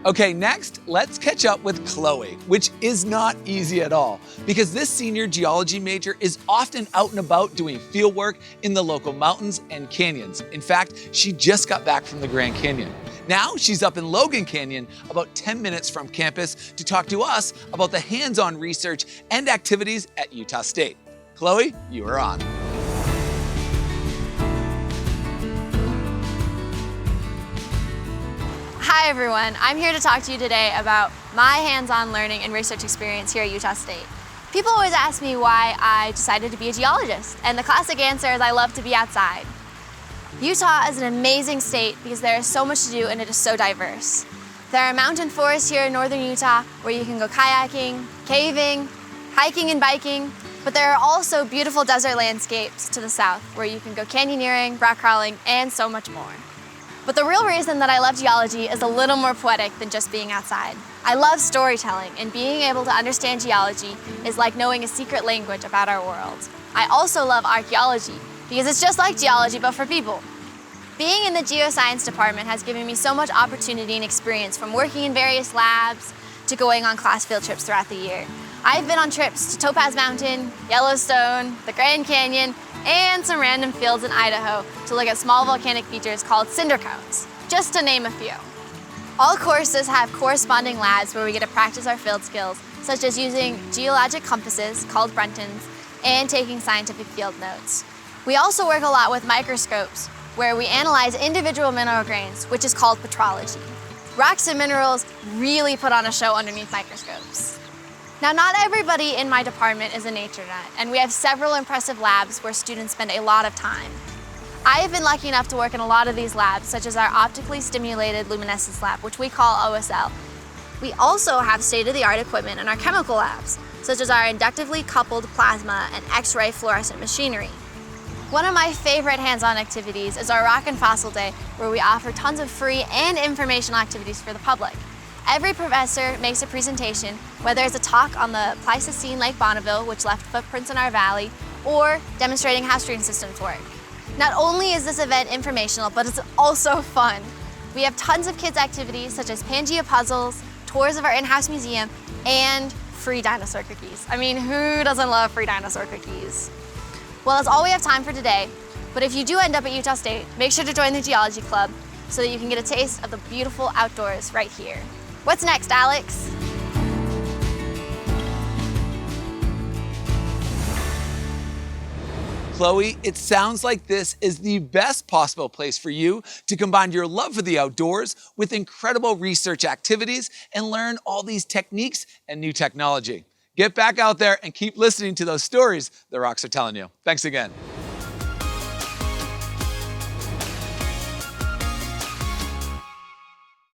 Okay, next, let's catch up with Chloe, which is not easy at all because this senior geology major is often out and about doing field work in the local mountains and canyons. In fact, she just got back from the Grand Canyon. Now she's up in Logan Canyon, about 10 minutes from campus, to talk to us about the hands-on research and activities at Utah State. Chloe, you are on. Hi everyone, I'm here to talk to you today about my hands-on learning and research experience here at Utah State. People always ask me why I decided to be a geologist, and the classic answer is I love to be outside. Utah is an amazing state because there is so much to do and it is so diverse. There are mountain forests here in northern Utah where you can go kayaking, caving, hiking and biking, but there are also beautiful desert landscapes to the south where you can go canyoneering, rock crawling, and so much more. But the real reason that I love geology is a little more poetic than just being outside. I love storytelling, and being able to understand geology is like knowing a secret language about our world. I also love archaeology because it's just like geology but for people. Being in the geoscience department has given me so much opportunity and experience, from working in various labs to going on class field trips throughout the year. I've been on trips to Topaz Mountain, Yellowstone, the Grand Canyon, and some random fields in Idaho to look at small volcanic features called cinder cones, just to name a few. All courses have corresponding labs where we get to practice our field skills, such as using geologic compasses, called Bruntons, and taking scientific field notes. We also work a lot with microscopes, where we analyze individual mineral grains, which is called petrology. Rocks and minerals really put on a show underneath microscopes. Now, not everybody in my department is a nature nut, and we have several impressive labs where students spend a lot of time. I have been lucky enough to work in a lot of these labs, such as our optically stimulated luminescence lab, which we call OSL. We also have state-of-the-art equipment in our chemical labs, such as our inductively coupled plasma and X-ray fluorescent machinery. One of my favorite hands-on activities is our Rock and Fossil Day, where we offer tons of free and informational activities for the public. Every professor makes a presentation, whether it's a talk on the Pleistocene Lake Bonneville, which left footprints in our valley, or demonstrating how stream systems work. Not only is this event informational, but it's also fun. We have tons of kids' activities such as Pangea puzzles, tours of our in-house museum, and free dinosaur cookies. I mean, who doesn't love free dinosaur cookies? Well, that's all we have time for today, but if you do end up at Utah State, make sure to join the Geology Club so that you can get a taste of the beautiful outdoors right here. What's next, Alex? Chloe, it sounds like this is the best possible place for you to combine your love for the outdoors with incredible research activities and learn all these techniques and new technology. Get back out there and keep listening to those stories the rocks are telling you. Thanks again.